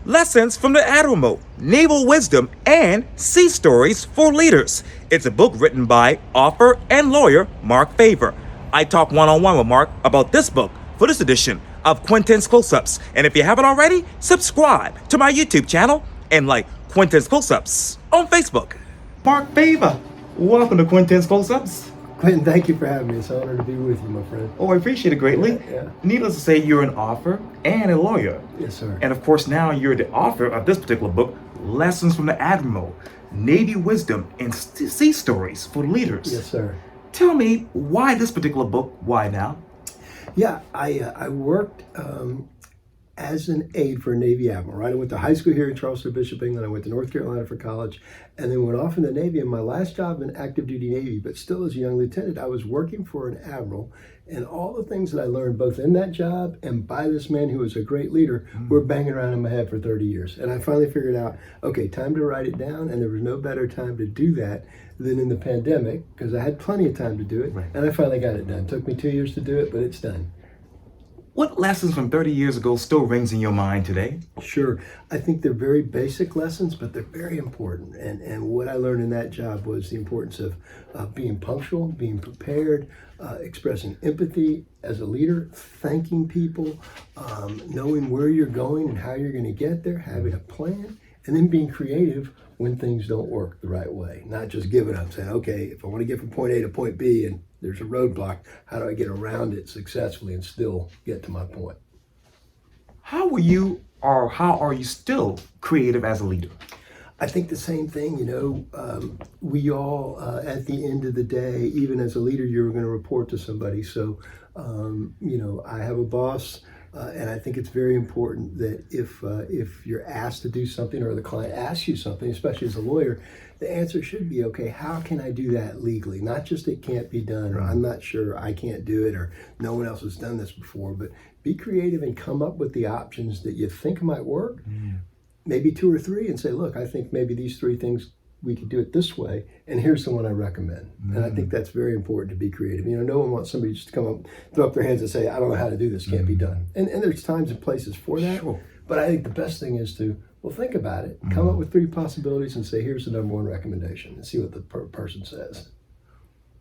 Lessons from the Admiral, Naval Wisdom, and Sea Stories for Leaders. It's a book written by author and lawyer Mark Fava. I talk one-on-one with Mark about this book for this edition of Quintin's Close-Ups. And if you haven't already, subscribe to my YouTube channel and like Quintin's Close-Ups on Facebook. Mark Fava, welcome to Quintin's Close-Ups. Quintin, thank you for having me. It's an honor to be with you, my friend. Oh, I appreciate it greatly. Yeah. Needless to say, you're an author and a lawyer. Yes, sir. And of course, now you're the author of this particular book, Lessons from the Admiral, Navy Wisdom, and Sea Stories for Leaders. Yes, sir. Tell me, why this particular book? Why now? Yeah, I worked as an aide for a Navy Admiral, right? I went to high school here in Charleston, Bishop, England. I went to North Carolina for college, and then went off in the Navy. And my last job in active duty Navy, but still as a young lieutenant, I was working for an Admiral. And all the things that I learned both in that job and by this man who was a great leader were banging around in my head for 30 years. And I finally figured out, okay, time to write it down. And there was no better time to do that than in the pandemic, because I had plenty of time to do it. Right. And I finally got it done. It took me 2 years to do it, but it's done. What lessons from 30 years ago still rings in your mind today? Sure. I think they're very basic lessons, but they're very important. And what I learned in that job was the importance of being punctual, being prepared, expressing empathy as a leader, thanking people, knowing where you're going and how you're going to get there, having a plan, and then being creative when things don't work the right way. Not just giving up, saying, okay, if I want to get from point A to point B and there's a roadblock, how do I get around it successfully and still get to my point? How are you still creative as a leader? I think the same thing, we all, at the end of the day, even as a leader, you're going to report to somebody. So, I have a boss, and I think it's very important that if you're asked to do something or the client asks you something, especially as a lawyer, the answer should be, okay, how can I do that legally? Not just it can't be done, or I'm not sure, I can't do it, or no one else has done this before, but be creative and come up with the options that you think might work. Maybe 2 or 3, and say, look, I think maybe these 3 things, we could do it this way, and here's the one I recommend. And I think that's very important, to be creative. No one wants somebody just to come up, throw up their hands and say, I don't know how to do this, can't be done. And there's times and places for that. Sure. But I think the best thing is to, think about it, come up with 3 possibilities and say, here's the number 1 recommendation, and see what the person says.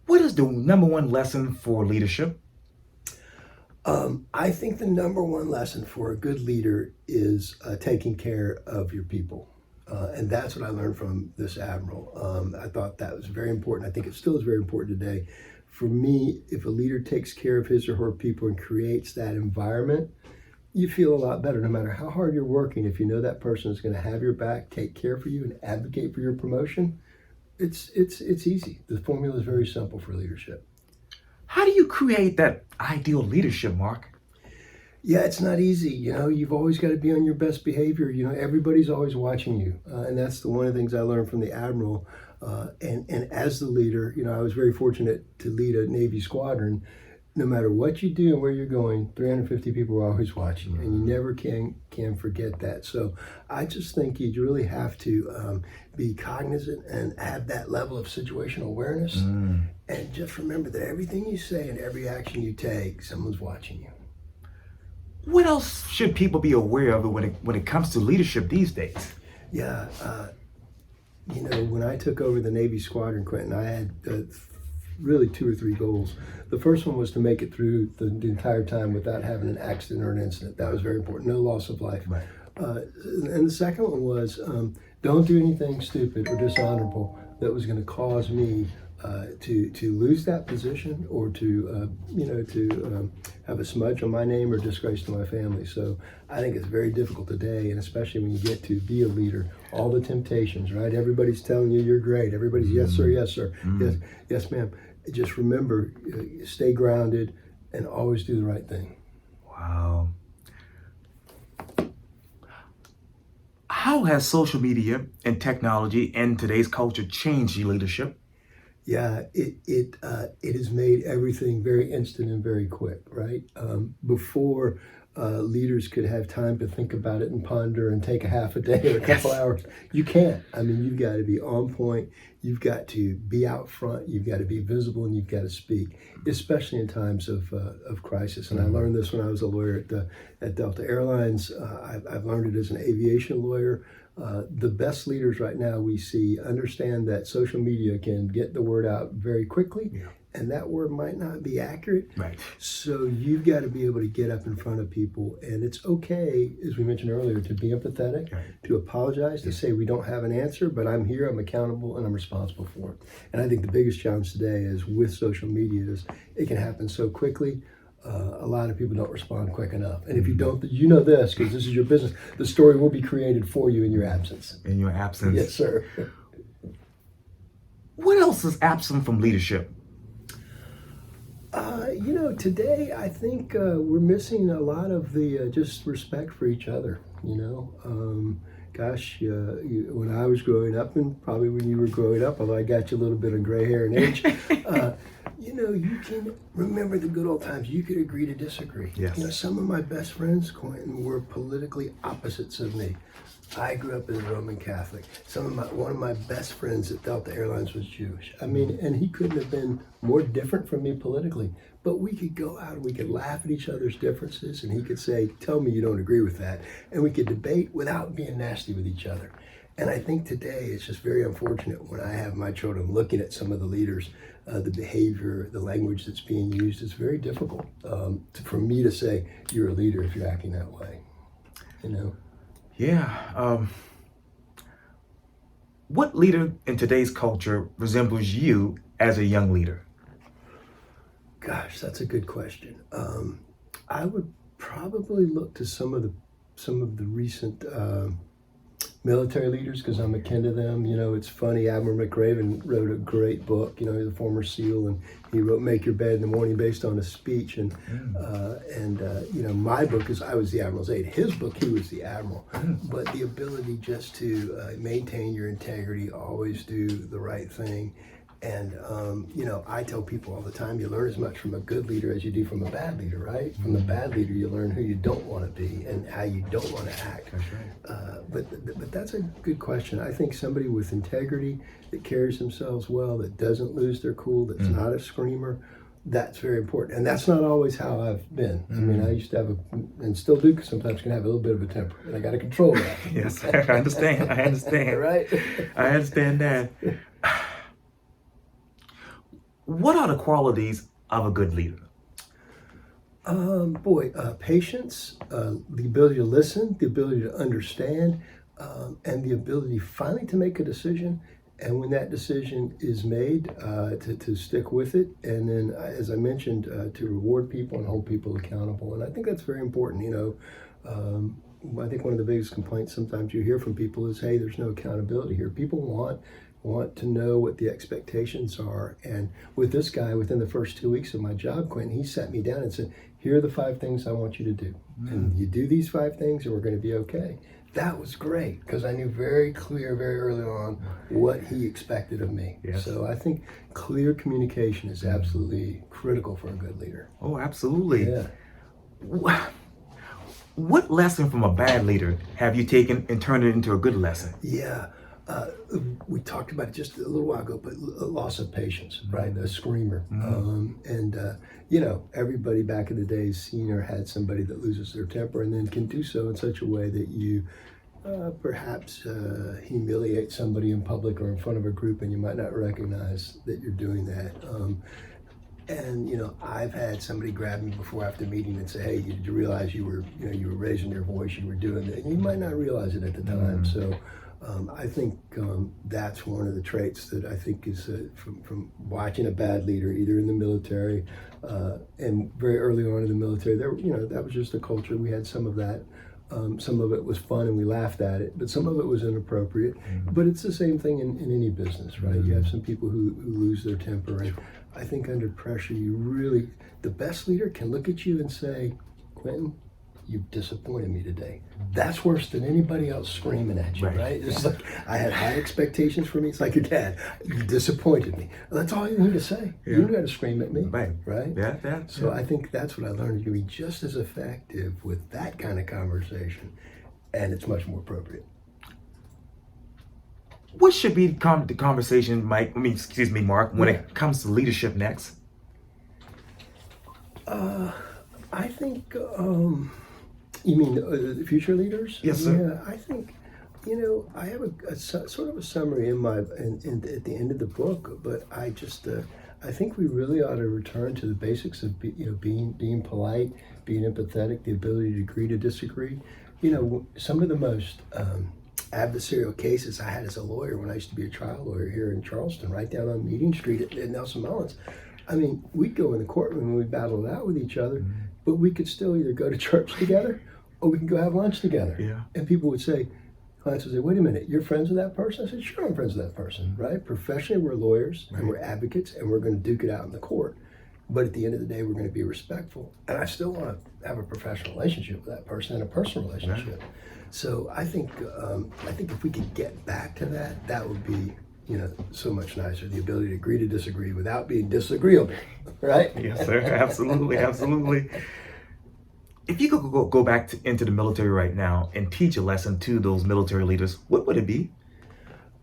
What is the number 1 lesson for leadership? I think the number 1 lesson for a good leader is taking care of your people. And that's what I learned from this Admiral. I thought that was very important. I think it still is very important today. For me, if a leader takes care of his or her people and creates that environment, you feel a lot better no matter how hard you're working. If you know that person is going to have your back, take care for you, and advocate for your promotion, it's easy. The formula is very simple for leadership. How do you create that ideal leadership, Mark? Yeah, it's not easy. You've always got to be on your best behavior. Everybody's always watching you. And that's one of the things I learned from the Admiral. And as the leader, I was very fortunate to lead a Navy squadron. No matter what you do and where you're going, 350 people are always watching, and you never can forget that. So I just think you really have to be cognizant and have that level of situational awareness, and just remember that everything you say and every action you take, someone's watching you. What else should people be aware of when it comes to leadership these days? Yeah, when I took over the Navy squadron, Quintin, I had really 2 or 3 goals. The first one was to make it through the entire time without having an accident or an incident. That was very important. No loss of life. Right. And the second one was don't do anything stupid or dishonorable that was going to cause me to lose that position, or to have a smudge on my name or disgrace to my family. So I think it's very difficult today, and especially when you get to be a leader, all the temptations, right? Everybody's telling you you're great. Everybody's yes sir, yes sir, yes ma'am. Just remember, stay grounded and always do the right thing. Wow. How has social media and technology in today's culture changed your leadership? Yeah, it has made everything very instant and very quick, right? Before, leaders could have time to think about it and ponder and take a half a day or a couple hours. You can't. I mean, you've got to be on point. You've got to be out front. You've got to be visible, and you've got to speak, especially in times of crisis. And I learned this when I was a lawyer at Delta Airlines. I've learned it as an aviation lawyer. The best leaders right now we see understand that social media can get the word out very quickly. Yeah. And that word might not be accurate. Right. So you've got to be able to get up in front of people. And it's okay, as we mentioned earlier, to be empathetic, to apologize, to say we don't have an answer, but I'm here, I'm accountable, and I'm responsible for it. And I think the biggest challenge today is with social media is it can happen so quickly. A lot of people don't respond quick enough. And if you don't, you know this, because this is your business, the story will be created for you in your absence. In your absence. Yes, sir. What else is absent from leadership? Today I think we're missing a lot of the just respect for each other. When I was growing up, and probably when you were growing up, although I got you a little bit of gray hair and age, you can remember the good old times. You could agree to disagree. Yes. Some of my best friends, Quintin, were politically opposites of me. I grew up as a Roman Catholic. One of my best friends at Delta Airlines was Jewish. I mean, and he couldn't have been more different from me politically. But we could go out and we could laugh at each other's differences, and he could say, "Tell me you don't agree with that," and we could debate without being nasty with each other. And I think today it's just very unfortunate when I have my children looking at some of the leaders, the behavior, the language that's being used. It's very difficult for me to say you're a leader if you're acting that way. Yeah. What leader in today's culture resembles you as a young leader? Gosh, that's a good question. I would probably look to some of the recent military leaders because I'm akin to them. It's funny. Admiral McRaven wrote a great book. He's a former SEAL, and he wrote "Make Your Bed in the Morning" based on a speech. And my book is I was the Admiral's aide. His book, he was the Admiral. But the ability just to maintain your integrity, always do the right thing. And, I tell people all the time, you learn as much from a good leader as you do from a bad leader, right? From the bad leader, you learn who you don't want to be and how you don't want to act. That's right. But that's a good question. I think somebody with integrity, that carries themselves well, that doesn't lose their cool, that's not a screamer, that's very important. And that's not always how I've been. I mean, I used to have and still do, sometimes can have a little bit of a temper, and I got to control that. Yes, I understand. Right? I understand that. What are the qualities of a good leader? Patience, the ability to listen, the ability to understand, and the ability finally to make a decision. And when that decision is made, to stick with it. And then, as I mentioned, to reward people and hold people accountable. And I think that's very important. I think one of the biggest complaints sometimes you hear from people is, hey, there's no accountability here. People want to know what the expectations are. And with this guy, within the first 2 weeks of my job, Quintin, he sat me down and said, here are the 5 things I want you to do. And you do these 5 things and we're going to be okay. That was great because I knew very clear, very early on what he expected of me. Yes. So I think clear communication is absolutely critical for a good leader. Oh, absolutely. Yeah. What lesson from a bad leader have you taken and turned it into a good lesson? Yeah. We talked about it just a little while ago, but loss of patience, right? A screamer. Everybody back in the days seen or had somebody that loses their temper and then can do so in such a way that you perhaps humiliate somebody in public or in front of a group, and you might not recognize that you're doing that. I've had somebody grab me before after meeting and say, "Hey, did you realize you were raising your voice, you were doing that?" And you might not realize it at the time. So I think that's one of the traits that I think is from watching a bad leader, either in the military and very early on in the military. That was just the culture. We had some of that. Some of it was fun and we laughed at it, but some of it was inappropriate. But it's the same thing in any business, right? You have some people who lose their temper, and I think under pressure, the best leader can look at you and say, "Quintin, you've disappointed me today. That's worse than anybody else screaming at you, right? It's like, I had high expectations for me. It's like your dad, you disappointed me. That's all you need to say. You don't got to scream at me, right? Yeah. So I think that's what I learned. You can be just as effective with that kind of conversation, and it's much more appropriate. What should be the conversation, Mark, when it comes to leadership next? I think, you mean the future leaders? Yes, sir. Yeah, I think, I have a sort of a summary at the end of the book, but I think we really ought to return to the basics of being polite, being empathetic, the ability to agree to disagree. Some of the most adversarial cases I had as a lawyer when I used to be a trial lawyer here in Charleston, right down on Meeting Street at Nelson Mullins. I mean, we'd go in the courtroom and we'd battle it out with each other, but we could still either go to church together or we could go have lunch together. Yeah. And people would say, clients would say, wait a minute, you're friends with that person? I said, sure, I'm friends with that person, right? Professionally, we're lawyers and we're advocates and we're going to duke it out in the court. But at the end of the day, we're going to be respectful. And I still want to have a professional relationship with that person and a personal relationship. So I think if we could get back to that, that would be so much nicer. The ability to agree to disagree without being disagreeable, right? Yes, sir. Absolutely. If you could go back into the military right now and teach a lesson to those military leaders, what would it be?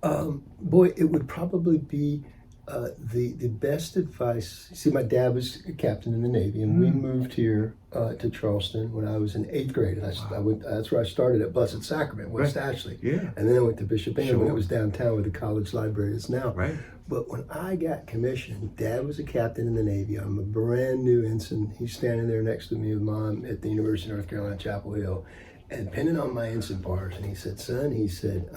Boy, it would probably be the best advice. See, my dad was a captain in the Navy, and we moved here to Charleston when I was in 8th grade. And I went. That's where I started at Blessed Sacrament, West Ashley. Yeah. And then I went to Bishop Ingham when it was downtown where the college library is now. Right. But when I got commissioned, Dad was a captain in the Navy. I'm a brand new ensign. He's standing there next to me with Mom at the University of North Carolina, Chapel Hill, and pinning on my ensign bars. And he said, son, he said,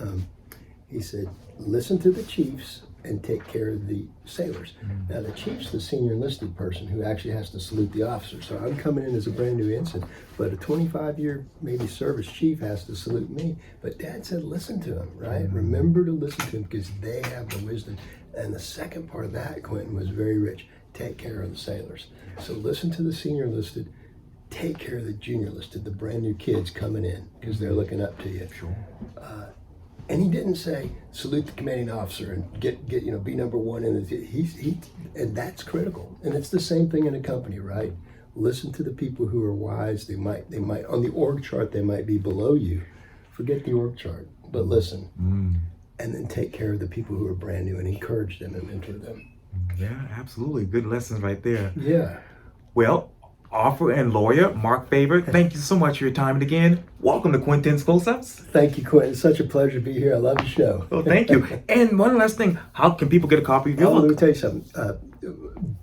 listen to the chiefs and take care of the sailors. Now the chief's the senior enlisted person who actually has to salute the officer. So I'm coming in as a brand new ensign, but a 25-year maybe service chief has to salute me. But Dad said, listen to them, right? Remember to listen to them because they have the wisdom. And the second part of that, Quintin, was very rich. Take care of the sailors. So listen to the senior enlisted, take care of the junior enlisted, the brand new kids coming in because they're looking up to you. Sure. And he didn't say salute the commanding officer and get be number one in the and that's critical. And it's the same thing in a company, right? Listen to the people who are wise. They might on the org chart they might be below you. Forget the org chart, but listen. And then take care of the people who are brand new and encourage them and mentor them. Yeah, absolutely. Good lessons right there. Yeah. Well, author and lawyer Mark Fava, thank you so much for your time. And again, welcome to Quintin's Close-Ups. Thank you, Quintin. It's such a pleasure to be here. I love the show. Well, thank you. And one last thing, how can people get a copy of your Let me book? tell you something.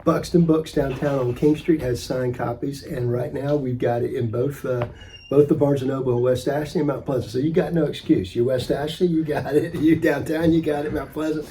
Buxton Books downtown on King Street has signed copies, and right now we've got it in both the Barnes & Noble in West Ashley and Mount Pleasant. So you got no excuse. You're West Ashley, you got it. You downtown, you got it. Mount Pleasant.